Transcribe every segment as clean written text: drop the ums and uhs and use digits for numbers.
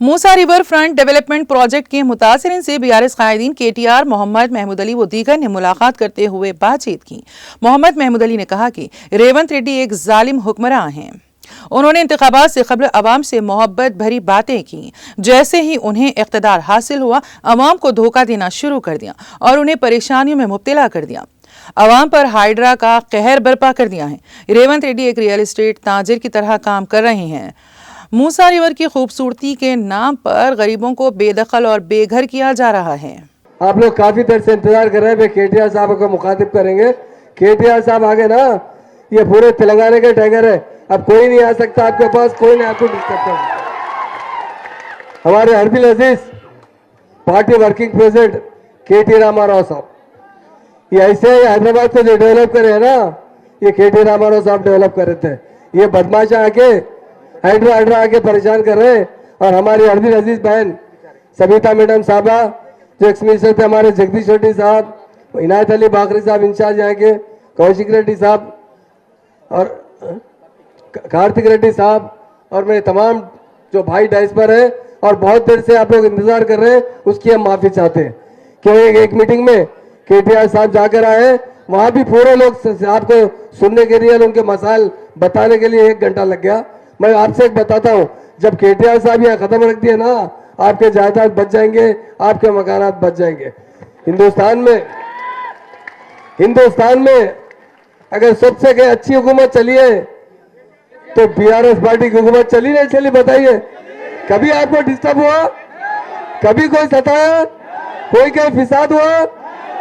मूसा river front development project के मुतासिरीन से BRS कायदीन KTR Mohammad Mahmood Ali व दीगर ने मुलाकात करते हुए बातचीत की। मोहम्मद महमूद अली ने कहा कि रेवंत रेड्डी एक जालिम हुक्मरान हैं। उन्होंने इंतखाबात से कबल अवाम से मोहब्बत भरी बातें की। जैसे ही उन्हें इख्तिदार हासिल हुआ, अवाम को धोखा देना शुरू कर दिया और उन्हें परेशानियों में मुब्तला कर दिया। अवाम पर हाइड्रा का कहर बर्पा कर दिया है। रेवंत रेड्डी एक रियल एस्टेट ताजिर की तरह काम कर रहे हैं। मूसा रिवर की खूबसूरती के नाम पर गरीबों को बेदखल और बेघर किया जा रहा है। आप लोग काफी देर से इंतजार कर रहे हैं, केटीआर साहब को मुखातिब करेंगे। केटीआर साहब आगे ना, ये पूरे तेलंगाना के टाइगर है, अब कोई नहीं आ सकता आपके पास, कोई नहीं आपको डिस्टर्ब कर। हमारे हरदिल अजीज पार्टी वर्किंग प्रेसिडेंट केटी रामाराव साहब, ये ऐसे हैदराबाद को जो डेवलप करे है ना, ये केटी रामाराव साहब डेवलप कर रहे थे। ये बदमाशा आके हाइड्रा आके परेशान कर रहे हैं। और हमारी हरदिल अजीज बहन सविता मैडम साहबा जो एक्स मिनिस्टर थे, हमारे जगदीश रेड्डी साहब, इनायत अली बाकरी साहब इंचार्ज यहाँ के, कौशिक रेड्डी साहब और कार्तिक रेड्डी साहब और मेरे तमाम जो भाई डाइस पर है, और बहुत देर से आप लोग इंतजार कर रहे हैं, उसकी हम माफी चाहते हैं। क्यों एक मीटिंग में केटीआर साहब जाकर आए, वहां भी पूरे लोग आपको सुनने के लिए, उनके मसाइल बताने के लिए 1 घंटा लग गया। मैं आपसे एक बताता हूं, जब केटीआर साहब यहाँ खत्म रख दिए ना, आपके जायदाद बच जाएंगे, आपके मकानात बच जाएंगे। हिंदुस्तान में अगर सबसे कहीं अच्छी हुकूमत चली है तो बीआरएस पार्टी की हुकूमत चली नहीं चली, बताइए। कभी आपको डिस्टर्ब हुआ? कभी कोई सताया? कोई कहीं फिसाद हुआ?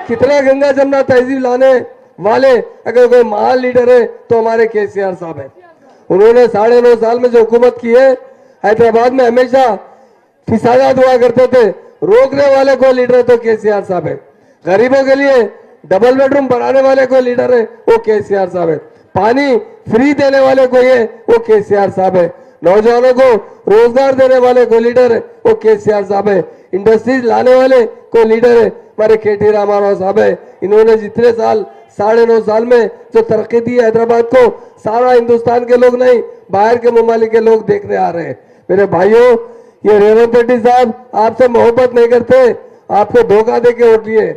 कितना गंगा जमुना तहजीब लाने वाले अगर कोई महान लीडर है तो हमारे केसीआर साहब है। उन्होंने 9.5 साल में जो हुकूमत की है, हैदराबाद में हमेशा फिसादात हुआ करते थे, रोकने वाले कोई लीडर है तो केसीआर साहब है। गरीबों के लिए डबल बेडरूम बनाने वाले कोई लीडर है, वो केसीआर साहब है। पानी फ्री देने वाले कोई है, वो केसीआर साहब है। नौजवानों को रोजगार देने वाले कोई लीडर है, वो केसीआर साहब है। इंडस्ट्रीज लाने वाले कोई लीडर है, हमारे केटी रामाराव साहब है। इन्होंने जितने साल 9.5 साल में जो तरक्की दी हैदराबाद को, सारा हिंदुस्तान के लोग नहीं, बाहर के ममालिक के लोग देखने आ रहे हैं। मेरे भाइयों, ये रेवंत रेड्डी साहब आपसे मोहब्बत नहीं करते, आपको धोखा दे के वोट लिए।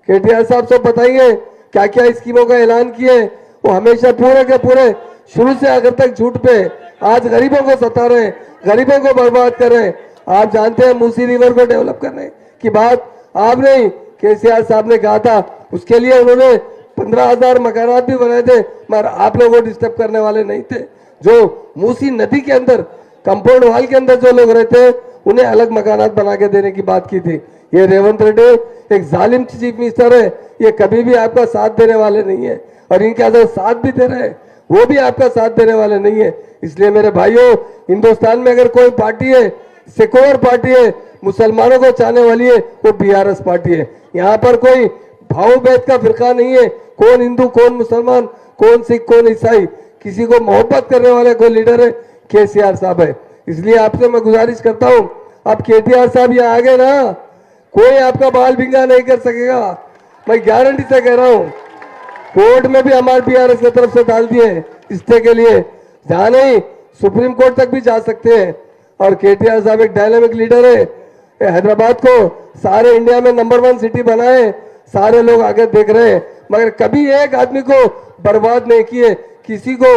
केटीआर साहब सब बताइए क्या क्या स्कीमों का ऐलान किए। वो हमेशा पूरे के पूरे शुरू से आखिर तक झूठ पे, आज गरीबों को सता रहे, गरीबों को बर्बाद कर रहे। आप जानते हैं मूसी रिवर को डेवलप करने की बात आप नहीं, केसीआर साहब ने कहा था। उसके लिए उन्होंने 15,000 मकानात भी बनाए थे, मगर आप लोगों को डिस्टर्ब करने वाले नहीं थे। जो मूसी नदी के अंदर कंपाउंड वॉल के अंदर जो लोग रहते हैं, उन्हें अलग मकानात बना के देने की बात की थी। ये रेवंत रेड्डी एक जालिम चीफ मिनिस्टर है, ये कभी भी आपका साथ देने वाले नहीं है, और इनके अंदर साथ भी दे रहे हैं, वो भी आपका साथ देने वाले नहीं है। इसलिए मेरे भाइयों, हिंदुस्तान में अगर कोई पार्टी है, सेक्युलर पार्टी है, मुसलमानों को चाहने वाली है, वो बीआरएस पार्टी है। यहाँ पर कोई भाव भेद का फिरका नहीं है, कौन हिंदू कौन मुसलमान, कौन सिख कौन ईसाई, किसी को मोहब्बत करने वाले कोई लीडर है, केसीआर साहब है। इसलिए आपसे मैं गुजारिश करता हूं, अब केटीआर साहब यहाँ आ गए ना, कोई आपका बाल भिंगा नहीं कर सकेगा, मैं गारंटी से कह रहा हूं। कोर्ट में भी हमारे बीआरएस की तरफ से डाल दिए स्टे के लिए, जहां नहीं सुप्रीम कोर्ट तक भी जा सकते हैं। और केटीआर साहब एक डायनामिक लीडर है, हैदराबाद को सारे इंडिया में नंबर 1 सिटी बनाए, सारे लोग आगे देख रहे हैं, मगर कभी एक आदमी को बर्बाद नहीं किए, किसी को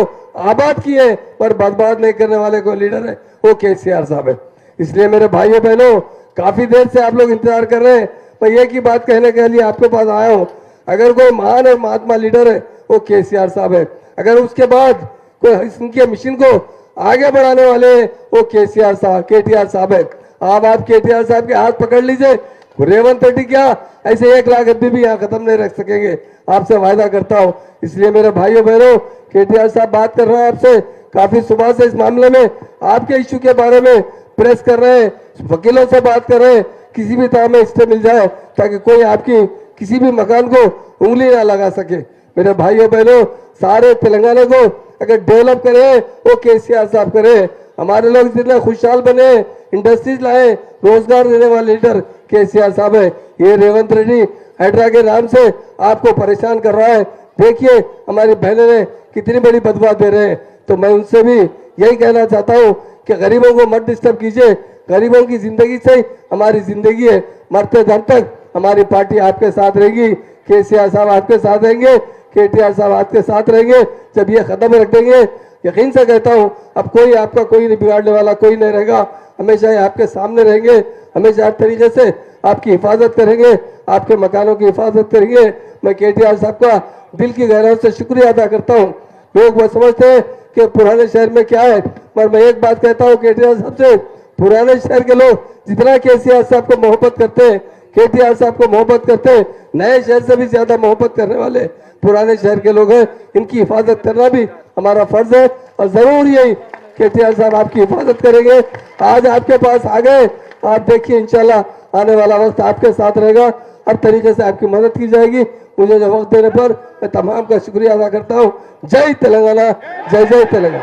आबाद किए, पर बर्बाद नहीं करने वाले कोई लीडर है, वो केसीआर साहब है। इसलिए मेरे भाइयों बहनों, काफी देर से आप लोग इंतजार कर रहे हैं, मैं एक ही बात कहने के लिए आपके पास आया हूं। अगर कोई महान और महात्मा लीडर है, वो केसीआर साहब है। अगर उसके बाद कोई इनके मिशन को आगे बढ़ाने वाले हैं, वो केटीआर साहब है। आप केटीआर साहब के हाथ पकड़ लीजिए, रेवंत रेड्डी क्या ऐसे 1 लाख आदमी भी यहाँ खत्म नहीं रख सकेंगे, आपसे वायदा करता हूँ। इसलिए मेरे भाइयों बहनों, केटीआर साहब बात कर रहे हैं आपसे, काफी सुबह से इस मामले में आपके इश्यू के बारे में प्रेस कर रहे हैं, वकीलों से बात कर रहे हैं, किसी भी तरह में स्टे मिल जाए ताकि कोई आपकी किसी भी मकान को उंगली ना लगा सके। मेरे भाइयों बहनों, सारे तेलंगाना को अगर डेवलप करे, वो केसीआर साहब करे। हमारे लोग जितने खुशहाल बने, इंडस्ट्रीज लाए, रोजगार देने वाले लीडर केसीआर साहब है। ये रेवंत रेड्डी हाइड्रा के नाम से आपको परेशान कर रहा है। देखिए हमारी बहनें ने कितनी बड़ी बदवा दे रहे हैं। तो मैं उनसे भी यही कहना चाहता हूँ कि गरीबों को मत डिस्टर्ब कीजिए, गरीबों की जिंदगी से ही हमारी जिंदगी है। मरते दम तक हमारी पार्टी आपके साथ रहेगी। केसीआर साहब आपके साथ रहेंगे, केटीआर साहब आपके साथ रहेंगे। जब ये खत्म रख देंगे, यकीन से कहता हूँ, अब कोई आपका कोई नहीं बिगाड़ने वाला, कोई नहीं रहेगा। हमेशा ये आपके सामने रहेंगे, हमेशा हर तरीके से आपकी हिफाजत करेंगे, आपके मकानों की हिफाजत करेंगे। मैं केटीआर साहब का दिल की गहराई से शुक्रिया अदा करता हूँ। लोग वो समझते हैं कि पुराने शहर में क्या है, पर मैं एक बात कहता हूँ केटीआर साहब से, पुराने शहर के लोग जितना केसीआर साहब को मोहब्बत करते हैं, केटीआर साहब को मोहब्बत करते हैं, नए शहर से भी ज्यादा मोहब्बत करने वाले पुराने शहर के लोग हैं। इनकी हिफाजत करना भी हमारा फर्ज है और जरूर यही केटीआर साहब आपकी हिफाजत करेंगे। आज आपके पास आ गए, आप देखिए इंशाल्लाह आने वाला वक्त आपके साथ रहेगा, हर तरीके से आपकी मदद की जाएगी। मुझे जो वक्त देने पर मैं तमाम का शुक्रिया अदा करता हूँ। जय तेलंगाना, जय जय तेलंगाना।